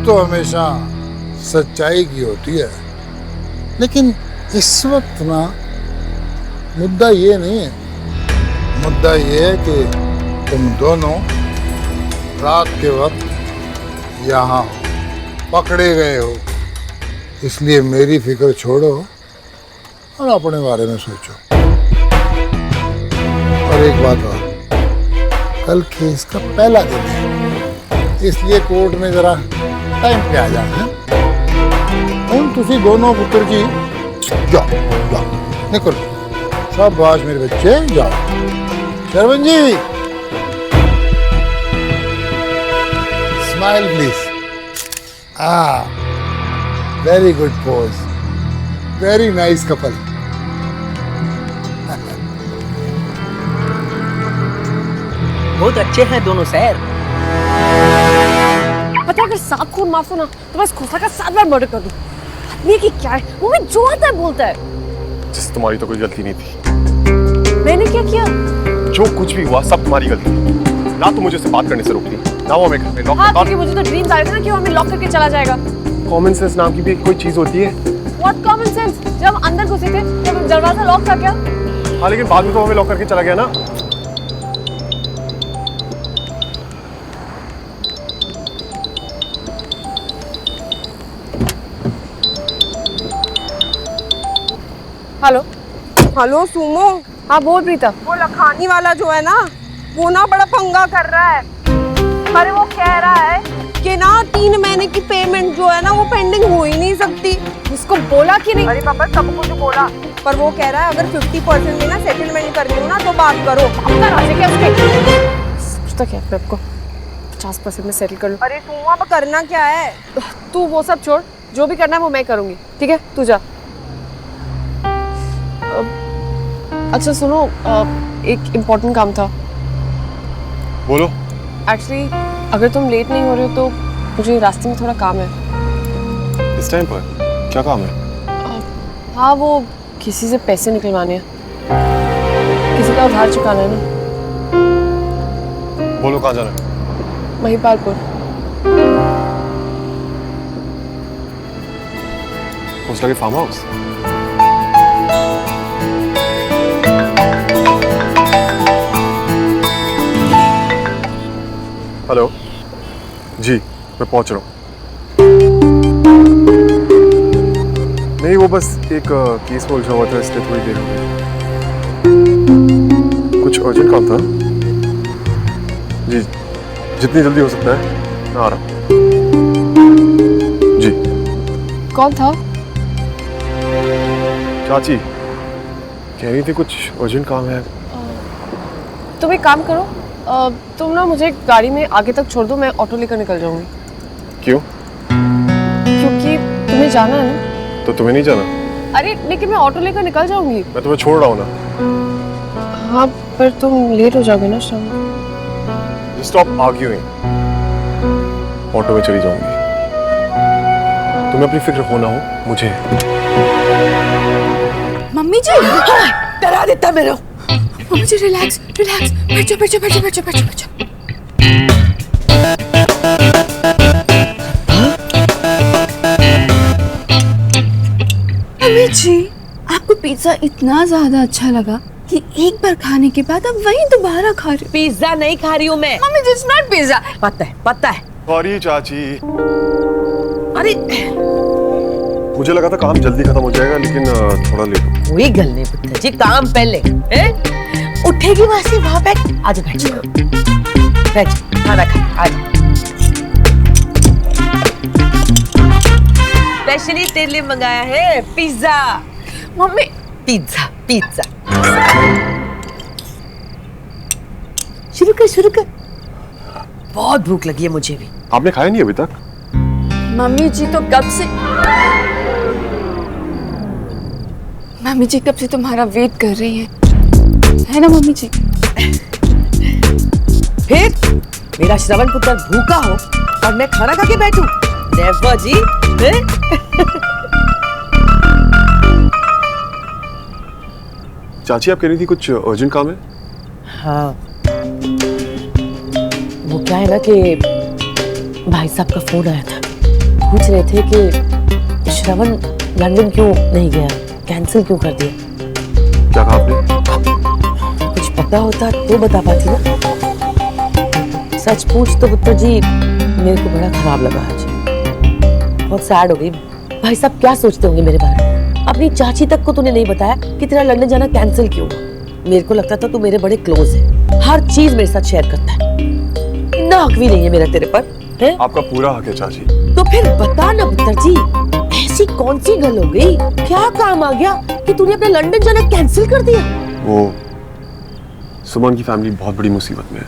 तो हमेशा सच्चाई की होती है, लेकिन इस वक्त ना मुद्दा ये नहीं है। मुद्दा ये है कि तुम दोनों रात के वक्त यहाँ पकड़े गए हो, इसलिए मेरी फिक्र छोड़ो और अपने बारे में सोचो। और एक बात और, कल केस का पहला दिन है, इसलिए कोर्ट में जरा टाइम पे आ जाना है। तुसी दोनों पुत्र जी जाओ जाओ, निकलो। शाबाश मेरे बच्चे, जाओ। Shravan ji, smile please. Very good pose, very nice couple. बहुत अच्छे हैं दोनों सर। पता है अगर 7 खून माफ हो ना तो मैं इस खोसा का 7 बार मर्डर कर दूं। आदमी की क्या है, वो मैं जो आता है बोलता है। जिस तुम्हारी तो कोई गलती नहीं थी। मैंने क्या किया? जो कुछ भी हुआ सब तुम्हारी गलती थी। ना तो मुझे उससे बात करने से रोकती, ना वो हमें घर में लॉक हाँ, क्योंकि मुझे तो ड्रीम्स आ रहे थे ना कि वो हमें लॉक करके चला जाएगा। कॉमन सेंस नाम की भी कोई चीज होती है। What common sense? जब हम अंदर घुसे थे तब दरवाजा लॉक था क्या? हाँ, लेकिन बाद में तो हमें लॉक करके चला गया ना। Hello hello Sumo. हाँ बोल प्रीता। वो लखानी वाला जो है ना, वो ना बड़ा पंगा कर रहा है। अरे वो कह रहा है कि ना 3 महीने की पेमेंट जो है ना वो पेंडिंग हो ही नहीं सकती। उसको बोला कि नहीं? अरे पापा सब कुछ बोला, पर वो कह रहा है अगर 50% में ना सेटलमेंट करनी हो ना तो बात करो। अपना राजे क्या उसके सोचता क्या मैं आपको 50% में सेटल कर लूं। अरे सुमो अब करना क्या है? तू वो सब छोड़, जो भी करना है वो मैं करूंगी, ठीक है? तू जा। अच्छा सुनो, एक इम्पोर्टेंट काम था। बोलो। एक्चुअली अगर तुम लेट नहीं हो रहे हो तो मुझे रास्ते में थोड़ा काम है। इस टाइम पर क्या काम है? हाँ, वो किसी से पैसे निकलवाने हैं, किसी का उधार चुकाना है ना। बोलो कहाँ जाना है? महिपालपुर। खोसला के फार्म हाउस। हेलो जी, मैं पहुंच रहा हूँ। नहीं, वो बस एक केस में उलझा हुआ था, इसलिए थोड़ी देर हो गई। कुछ अर्जेंट काम था जी, जितनी जल्दी हो सकता है मैं आ रहा हूँ जी। कौन था? चाची कह रही थी कुछ अर्जेंट काम है। तुम एक काम करो, तुम ना मुझे गाड़ी में आगे तक छोड़ दो, मैं ऑटो लेकर निकल जाऊंगी। क्यों? क्योंकि तुम्हें जाना है ना। तो तुम्हें नहीं जाना? अरे लेकिन मैं ऑटो लेकर निकल जाऊंगी। मैं तुम्हें छोड़ रहा हूँ ना। हाँ पर तुम लेट हो जाओगे ना शाम। स्टॉप आर्ग्यूइंग, ऑटो में चली जाऊंगी। तुम्हें अपनी फिक्र हो ना हो, मुझे। मम्मी जी डरा देता मेरे। मम्मी जी रिलैक्स रिलैक्स, बैठ जाओ बैठ जाओ बैठ जाओ बैठ जाओ बैठ जाओ बैठ जाओ। मम्मी जी आपको पिज्जा इतना ज्यादा अच्छा लगा कि एक बार खाने के बाद अब वही दोबारा खा रहे हो। पिज्जा नहीं खा रही हूँ मैं। Mummy ji it's not pizza. पता है। सॉरी चाची, अरे मुझे लगा था काम जल्दी खत्म हो जाएगा, लेकिन थोड़ा लेट हो। कोई गल नहीं पुत्र जी, काम पहले हैं? उठेगी वहां से, वहां बैठ। आज बैठ जाओ, बैठ, खाना खा। आज स्पेशली तेरे लिए मंगाया है पिज्जा। मम्मी पिज्जा पिज्जा शुरू कर। बहुत भूख लगी है मुझे भी। आपने खाया नहीं अभी तक? मम्मी जी तो कब से तुम्हारा वेट कर रही है ना मम्मी जी? फिर मेरा श्रवण पुत्र भूखा हो और मैं खाना खा के बैठूं? नेवर जी। चाची आप कह रही थी कुछ अर्जेंट काम है? हाँ, वो क्या है ना कि भाई साहब का फोन आया था। पूछ रहे थे कि श्रवण लंदन क्यों नहीं गया, कैंसिल क्यों कर दिया। क्या कहा आपने? कुछ पता होता तो बता पाती ना। सच पूछ तो पुत्र जी मेरे को बड़ा खराब लगा आज, बहुत सैड हो गई। भाई साहब क्या सोचते होंगे मेरे बारे में। अपनी चाची तक को तूने नहीं बताया कि तेरा लंदन जाना कैंसिल क्यों हुआ। मेरे को लगता था तू मेरे बड़े क्लोज है, हर चीज मेरे साथ शेयर करता है। इतना हक भी नहीं है मेरा तेरे पर है? आपका पूरा हक है चाची। तो फिर बता ना पुत्र जी, ऐसी कौन सी गल हो गई, क्या काम आ गया कि तूने अपना लंदन जाना कैंसिल कर दिया। वो सुमन की फैमिली बहुत बड़ी मुसीबत में है।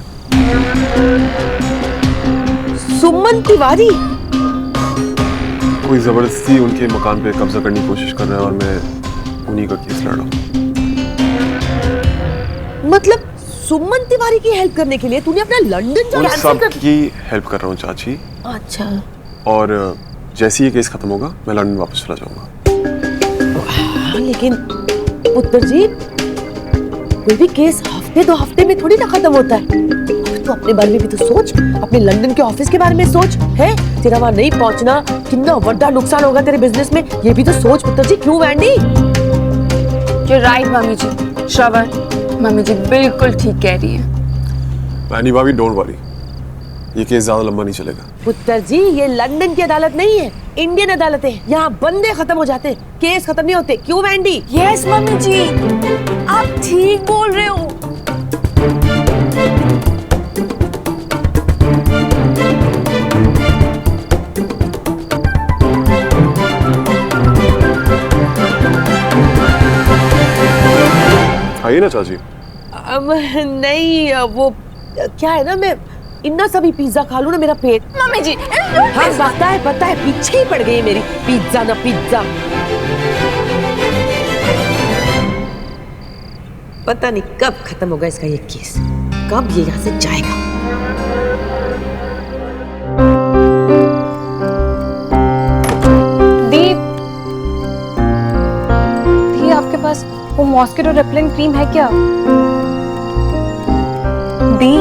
सुमन तिवारी? कोई जबरदस्ती उनके मकान पे कब्जा करने की कोशिश कर रहा है और मैं उन्हीं का केस लड़ रहा हूँ। मतलब सुमन तिवारी की हेल्प करने के लिए तूने अपना लंदन जाना उन कैंसिल सब कर। की हेल्प कर रहा हूँ चाची। अच्छा। और जैसे ही ये केस खत्म होगा मैं लंदन वापस चला जाऊंगा। हाँ, लेकिन पुत्र जी कोई भी केस हफ्ते 2 हफ्ते में थोड़ी ना खत्म होता है। अब तो अपने बारे में भी तो सोच, अपने लंदन के ऑफिस के बारे में सोच है। तेरा वहां नहीं पहुंचना कितना बड़ा नुकसान होगा तेरे बिजनेस में, ये भी तो सोच पुत्र जी। क्यों वैंडी? You're right, मम्मी जी। श्रवण, मम्मी जी बिल्कुल ठीक कह रही है। वैनी भाभी डोंट वरी, ये केस ज्यादा लंबा नहीं चलेगा। पुत्र जी ये लंदन की अदालत नहीं है, इंडियन अदालत है। यहाँ बंदे खत्म हो जाते, केस खत्म नहीं होते। क्यों वैंडी? यस मम्मी जी, आप ठीक बोल रहे हो। आइए ना चाची। नहीं वो क्या है ना, मैं इतना सभी पिज्जा खा लूं ना मेरा पेट। मम्मी जी हाँ पता है पीछे ही पड़ गई मेरी पिज्जा ना पिज्जा। पता नहीं कब खत्म होगा इसका ये केस, कब ये यहाँ से जाएगा। दी आपके पास वो मॉस्किटो रेपेलेंट क्रीम है क्या? दी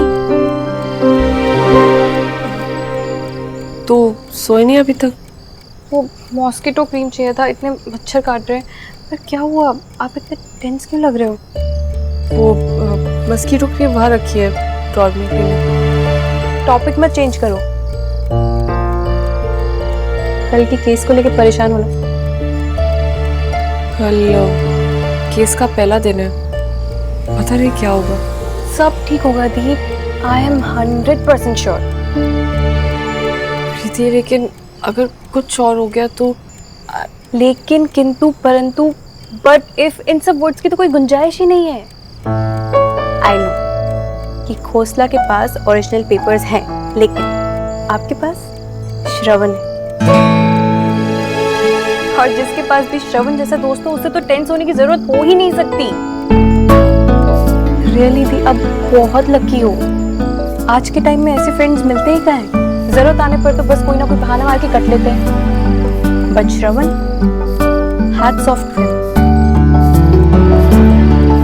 तो सोए नहीं अभी तक? वो मॉस्किटो क्रीम चाहिए था, इतने मच्छर काट रहे हैं। पर क्या हुआ, आप इतने टेंस क्यों लग रहे हो? वो मॉस्किटो क्रीम वहाँ रखी है ड्रॉर में के लिए। टॉपिक मत चेंज करो, कल की केस को लेके परेशान होना। कल केस का पहला दिन है, पता नहीं क्या होगा। सब ठीक होगा दी, आई एम 100% श्योर। प्रीति लेकिन अगर कुछ और हो गया तो? लेकिन किंतु परंतु बट इफ इन सब वर्ड्स की तो कोई गुंजाइश ही नहीं है। आई नो कि खोसला के पास ओरिजिनल पेपर्स हैं, लेकिन आपके पास श्रवण है, और जिसके पास भी श्रवण जैसा दोस्त हो उसे तो टेंस होने की जरूरत हो ही नहीं सकती। रियली दी अब बहुत लकी हो, आज के टाइम में ऐसे फ्रेंड्स मिलते ही कहाँ हैं। जरूरत आने पर तो बस कोई ना कोई बहाना मार के कट लेते हैं। But Shravan, hats off to him.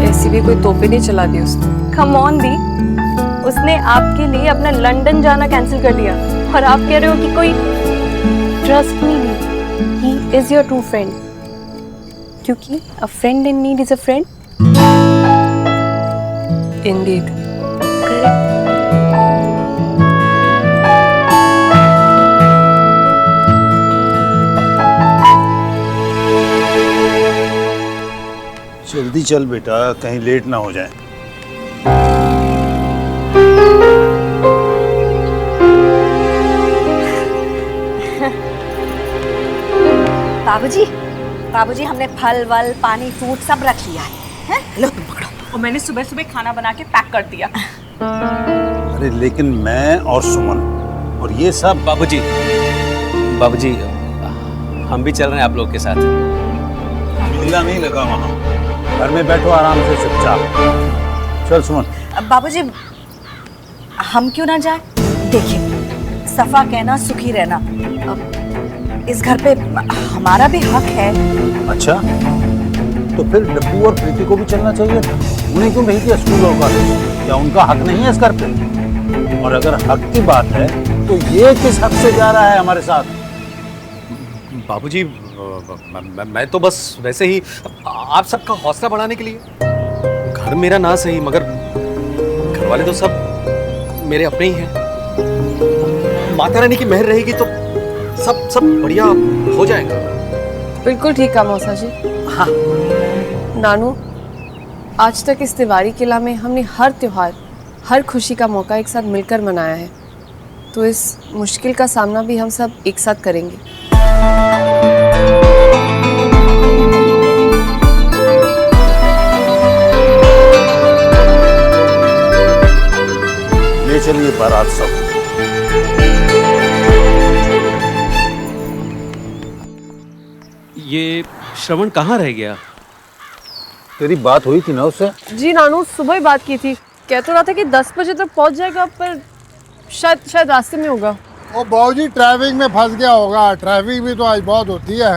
ऐसी भी कोई तोपे नहीं चला दी उसने। कम ऑन दी, उसने आपके लिए अपना लंदन जाना कैंसिल कर दिया और आप कह रहे हो कि कोई ट्रस्ट मी नहीं। He is your true friend, क्योंकि a friend in need is a friend indeed. जल्दी चल बेटा, कहीं लेट ना हो जाए। बाबूजी हमने फल वल पानी फ्रूट सब रख लिया है। लो तुम पकड़ो। और मैंने सुबह सुबह खाना बना के पैक कर दिया। अरे लेकिन मैं और सुमन और ये सब। बाबूजी हम भी चल रहे हैं आप लोग के साथ। मिलना नहीं लगा वहाँ, घर में बैठो आराम से चुपचाप। चल सुमन। बाबूजी हम क्यों ना जाए? देखिए सफा कहना सुखी रहना, इस घर पे हमारा भी हक है। अच्छा तो फिर डब्बू और प्रीति को भी चलना चाहिए था, उन्हें क्यों भेज दिया स्कूल और कॉलेज? क्या उनका हक नहीं है इस घर पे? और अगर हक की बात है तो ये किस हक से जा रहा है हमारे साथ? बाबूजी मैं तो बस वैसे ही आप सबका हौसला बढ़ाने के लिए। घर मेरा ना सही मगर घर वाले तो सब मेरे अपने ही हैं। माता रानी की मेहर रहेगी तो सब बढ़िया हो जाएगा। बिल्कुल ठीक कहा मौसा जी। हाँ नानू, आज तक इस तिवारी किला में हमने हर त्योहार, हर खुशी का मौका एक साथ मिलकर मनाया है, तो इस मुश्किल का सामना भी हम सब एक साथ करेंगे। ले चलिए बारात सब। ये श्रवण कहाँ रह गया? तेरी बात हुई थी ना उससे? जी नानू, सुबह ही बात की थी। कह तो रहा था कि 10 बजे तक पहुंच जाएगा, पर शायद रास्ते में होगा। ओ बाबूजी ट्रैफिक में फंस गया होगा। ट्रैफिक भी तो आज बहुत होती है।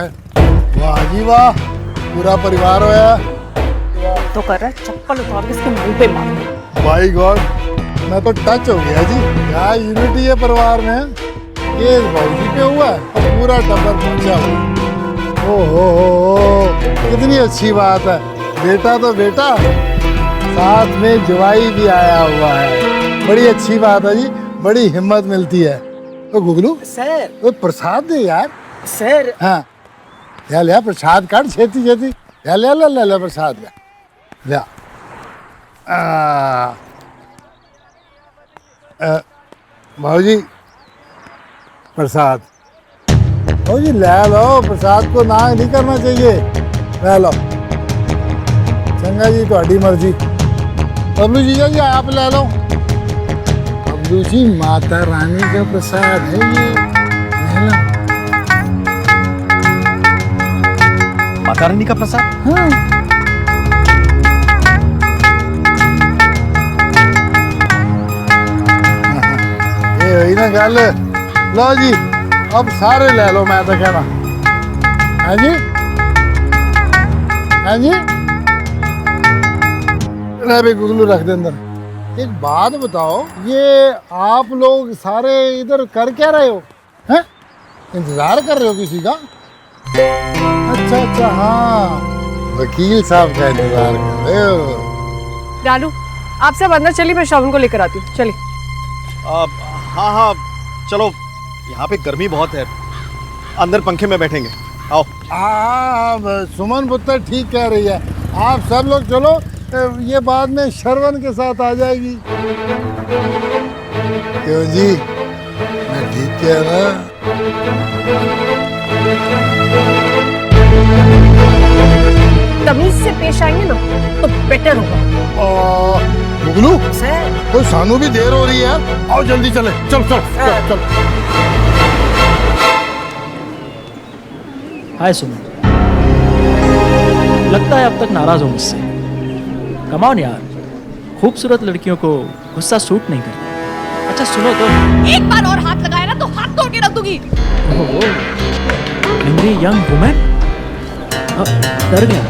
वाह जी वाह, पूरा परिवार होया। तो कर रहा है चप्पल उतार के इसके मुंह पे मार। माय गॉड, मैं तो टच हो गया जी। क्या यूनिटी है परिवार में। ये बाबूजी पे हुआ है और पूरा टब्बर पहुंचा हुआ। ओ कितनी अच्छी बात है। बेटा तो बेटा, साथ में जवाई भी आया हुआ है। बड़ी अच्छी बात है जी, बड़ी हिम्मत मिलती है। तो गुगलू सर, वो प्रसाद दे यार। सर हाँ ले प्रसाद काट छेती छेती। ले प्रसाद ले। भाजी प्रसाद, भाजी ले लो। प्रसाद को ना नहीं करना चाहिए। ले लो। चंगा जी, ਤੁਹਾਡੀ मर्जी। बबलू जीजा जी आप ले लो। बबलू जी, माता रानी का प्रसाद है ये, ले लो। माता रानी का प्रसाद? हाँ। ये हुई ना गल। लो जी, अब सारे ले लो। मैं तो कहना हाँ जी, हाँ जी। भी गुगलू रख दे अंदर। एक बात बताओ, ये आप लोग सारे इधर कर क्या रहे हो? हैं? इंतजार कर रहे हो किसी का? अच्छा, हाँ, वकील साहब का इंतजार कर रहे हो। लालू, आप सब अंदर चलिए, मैं श्रवण को लेकर आती हूँ। चलिए। हाँ चलो, यहाँ पे गर्मी बहुत है, अंदर पंखे में बैठेंगे। आओ। हाँ, सुमन पुत्र ठीक कह रही है। आप सब लोग चलो, ये बाद में श्रवण के साथ आ जाएगी। क्यों जी, मैं ठीक कह रहा? तमीज से पेश आएंगे ना तो बेटर होगा। गुगलू सर, कोई सानू भी देर हो रही है यार। आओ जल्दी चले। चल। हाय सुमन, लगता है अब तक नाराज हो मुझसे। कमाओ यार, खूबसूरत लड़कियों को गुस्सा सूट नहीं करता। अच्छा सुनो तो, एक बार और हाथ लगाया ना तो हाथ तोड़ के रख दूंगी। एंग्री यंग वुमेन, डर गया,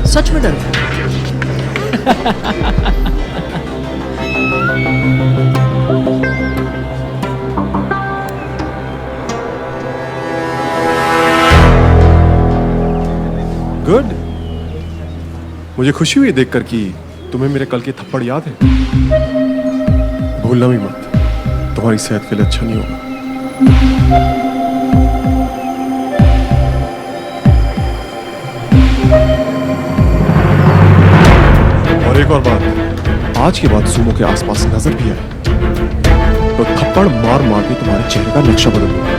सच में डर गया। गुड, मुझे खुशी हुई देखकर कि तुम्हें मेरे कल के थप्पड़ याद है। भूलना भी मत, तुम्हारी सेहत के लिए अच्छा नहीं होगा। और एक और बात, आज के बाद सुमो के आसपास नजर भी आए तो थप्पड़ मार मार के तुम्हारे चेहरे का नक्शा बदल दूंगा,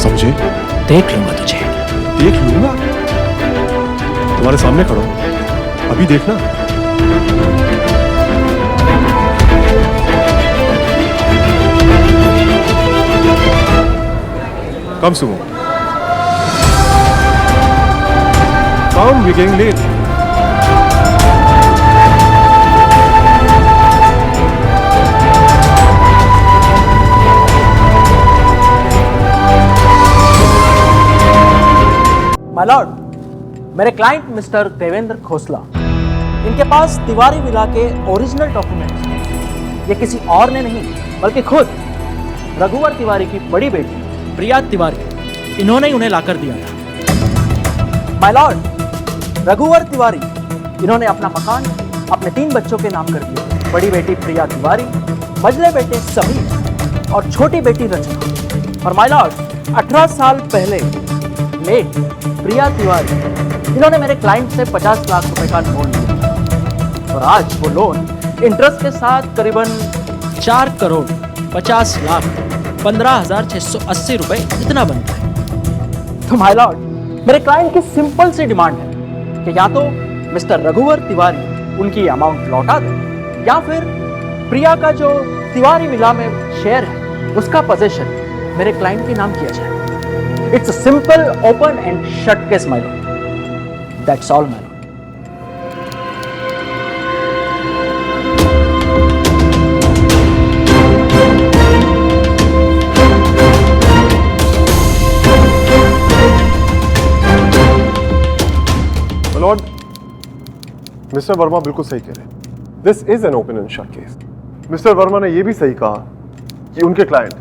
समझे? देख लूंगा तुझे। देख लूंगा? तुम्हारे सामने खड़ा हूं, अभी देखना। Come Sumo, come, we're getting late. My lord, मेरे क्लाइंट मिस्टर देवेंद्र खोसला, इनके पास तिवारी विला के ओरिजिनल डॉक्यूमेंट्स हैं। ये किसी और ने नहीं बल्कि खुद रघुवर तिवारी की बड़ी बेटी प्रिया तिवारी इन्होंने ही उन्हें लाकर दिया था। माय लॉर्ड, रघुवर तिवारी, इन्होंने अपना मकान अपने 3 बच्चों के नाम कर दिया। बड़ी बेटी प्रिया तिवारी, मझले बेटे समीर और छोटी बेटी रचना। और माय लॉर्ड, 18 साल पहले लेट प्रिया तिवारी, इन्होंने मेरे क्लाइंट से 50 लाख रुपए का लोन लिया और आज वो लोन इंटरेस्ट के साथ करीबन 4,50,15,680 रुपए इतना बनता है। तो माय लॉर्ड, मेरे क्लाइंट की सिंपल सी डिमांड है कि या तो मिस्टर रघुवर तिवारी उनकी अमाउंट लौटा दें या फिर प्रिया का जो तिवारी विला में शेयर है उसका पोजीशन मेरे क्लाइंट के नाम किया जाए। It's a simple open and shut case my Lord. That's all my Lord. Lord, mister Verma बिल्कुल सही कह रहे हैं। This is an open and shut case. Mister Verma ने यह भी सही कहा कि उनके क्लाइंट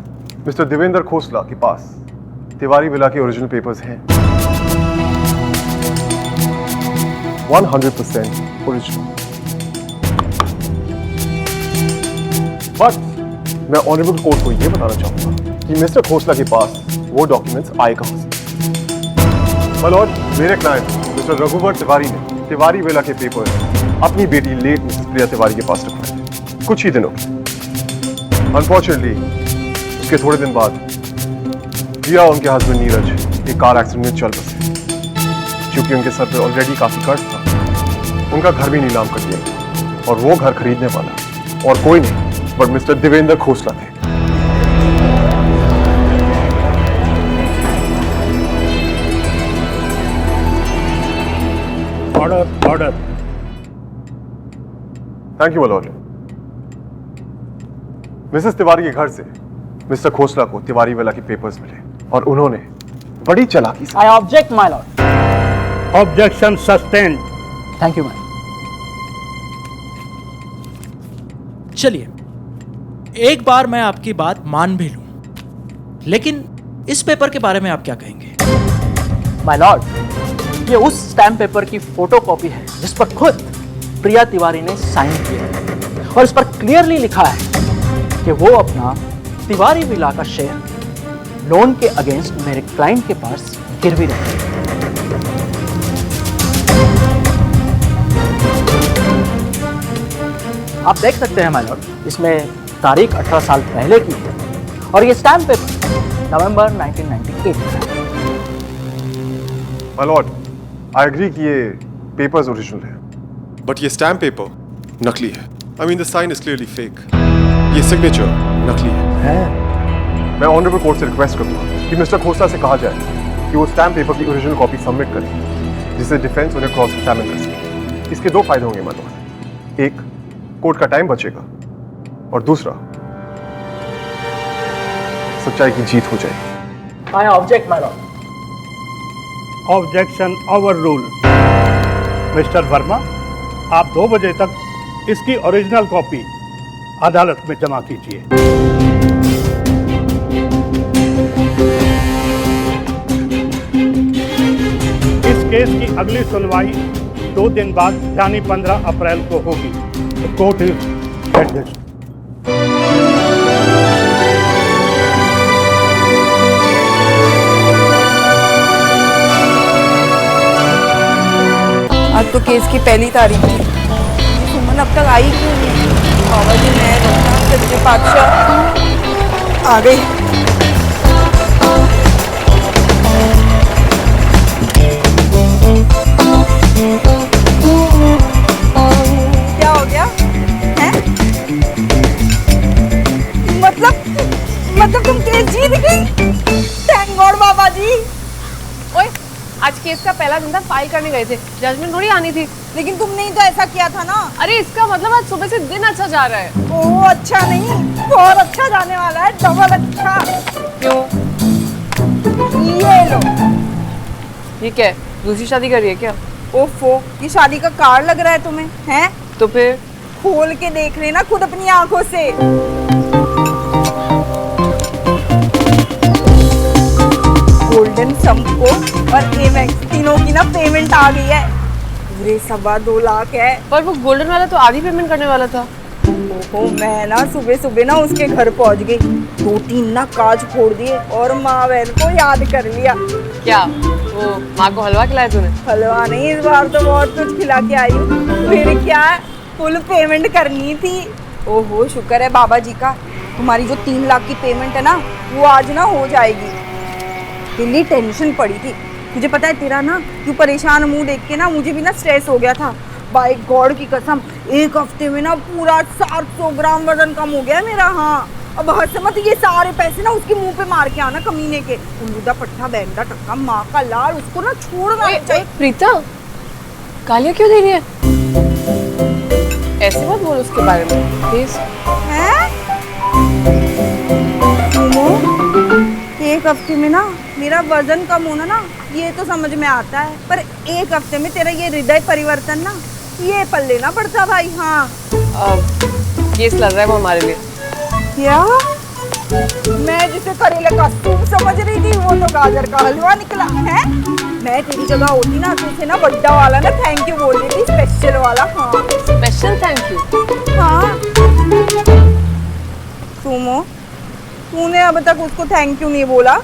मिस्टर देवेंद्र खोसला के पास तिवारी विला के ओरिजिनल पेपर्स हैं, 100% ओरिजिनल। बट मैं ऑनरेबल कोर्ट को यह बताना चाहूंगा कि मिस्टर खोसला के पास वो डॉक्यूमेंट्स आए कहां से। माय लॉर्ड, मेरे क्लाइंट मिस्टर रघुवर तिवारी ने तिवारी विला के पेपर अपनी बेटी लेट मिसेस प्रिया तिवारी के पास रखवाए कुछ ही दिनों के। अनफॉर्चुनेटली उसके थोड़े दिन बाद प्रिया और उनके हस्बैंड नीरज एक कार एक्सीडेंट में चल बसे। क्योंकि उनके सर पर ऑलरेडी काफी कर्ज था, उनका घर भी नीलाम कर दिया और वो घर खरीदने वाला और कोई नहीं बट मिस्टर देवेंद्र खोसला थे। Order order. Thank you Lord. Mrs Tiwari के घर से मिस्टर खोसला को तिवारी विला के पेपर्स मिले और उन्होंने बड़ी चालाकी से I object my Lord. Objection sustained. Thank you ma'am. चलिए, एक बार मैं आपकी बात मान भी लूं, लेकिन इस पेपर के बारे में आप क्या कहेंगे? माय लॉर्ड, ये उस स्टैम्प पेपर की फोटोकॉपी है जिस पर खुद प्रिया तिवारी ने साइन किया है और इस पर क्लियरली लिखा है कि वो अपना तिवारी विला का शेयर लोन के अगेंस्ट मेरे क्लाइंट के पास गिरवी रखते हैं। आप देख सकते हैं माय लॉर्ड, इसमें तारीख 18 साल पहले की है और ये स्टैम्प पेपर नवंबर 1998 का है। माय लॉर्ड, आई एग्री कि ये पेपर्स ओरिजिनल है, बट ये स्टैम्प पेपर नकली है। I mean the sign is clearly fake. ये सिग्नेचर नकली है। मैं ऑनरेबल कोर्ट से रिक्वेस्ट करूंगा कि मिस्टर खोसला से कहा जाए कि वो स्टैम्प पेपर की ओरिजिनल कॉपी सबमिट करें, जिससे डिफेंस उन्हें क्रॉस एग्जामिन कर सके। इसके 2 फायदे होंगे माय लॉर्ड, एक कोर्ट का टाइम बचेगा और दूसरा सच्चाई की जीत हो जाएगी। I object my Lord. Objection over rule. Mister Verma, आप 2 बजे तक इसकी ओरिजिनल कॉपी अदालत में जमा कीजिए। इस केस की अगली सुनवाई 2 दिन बाद यानी 15 अप्रैल को होगी। Court is adjust. आज तो केस की पहली तारीख थी, सुमन अब तक आई क्यों नहीं? बाबा जी, मैं सच्चे पातशाह आ गई। क्या हो गया है? मतलब तुम केस जीत गई? थैंक गॉड बाबा जी। ओए, आज केस का पहला दिन था, फाइल करने गए थे, जजमेंट थोड़ी आनी थी। लेकिन तुमने ही तो ऐसा किया था ना। अरे इसका मतलब आज सुबह से दिन अच्छा जा रहा है। ओह, अच्छा नहीं, बहुत अच्छा जाने वाला है, डबल अच्छा। क्यों? ये लो। ये क्या है? दूसरी शादी कर रही है क्या? ओफो, ये शादी का कार्ड लग रहा है तुम्हें, हैं? तो फिर खोल के देख लेना खुद अपनी आंखों से। गोल्डन समको और एमएक्स तीनों की ना पेमेंट आ गई है। पूरे 2.25 लाख है। पर वो गोल्डन वाला तो आधी पेमेंट करने वाला था। ओहो, मैं ना सुबह सुबह ना उसके घर पहुंच गई, 2-3 ना कांच फोड़ दिए और माँ बहन को याद कर लिया। क्या वो माँ को हलवा खिलाया तूने? हलवा नहीं, इस बार तो बहुत कुछ खिला के आई हूँ। फिर क्या, फुल पेमेंट करनी थी। ओहो, शुक्र है बाबा जी का, तुम्हारी जो 3 लाख की पेमेंट है ना वो आज ना हो जाएगी। दिल्ली टेंशन पड़ी थी, तुझे पता है तेरा ना तू परेशान मुंह देख के ना मुझे भी ना स्ट्रेस हो गया था। बाय गॉड की कसम, 1 हफ्ते में ना पूरा 700 ग्राम वजन कम हो गया मेरा। हाँ, अब हद से मत ये सारे पैसे ना उसके मुंह पे मार के आना कमीने के। उल्लूदा पट्टा बैंगदा टक्का माँ का लाल, उसको ना छोड़ना चाहिए। प्रीता, गालियाँ क्यों दे रही है? ऐसे मत बोल उसके बारे में प्लीज। हैं? सुनो, 1 हफ्ते में ना मेरा वजन कम होना ना ये तो समझ में आता है, पर 1 हफ्ते में तेरा ये हृदय परिवर्तन ना ये पल्ले ना पड़ता भाई। हाँ, केस लड़ रहा है वो हमारे लिए। क्या? मैं जिसे करेले का सूप समझ रही थी वो तो गाजर का हलवा निकला है। मैं तेरी जगह होती ना तो उसे ना बड्डा वाला ना थैंक यू बोल देती, स्पेशल वाला। हाँ, स्पेशल थैंक यू। हाँ, सुमो, तूने अब तक उसको थैंक यू नहीं बोला।